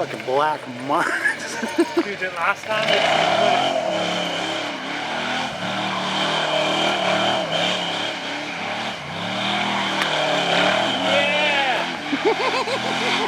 Fucking black marks. Dude, the last time they put it. Yeah!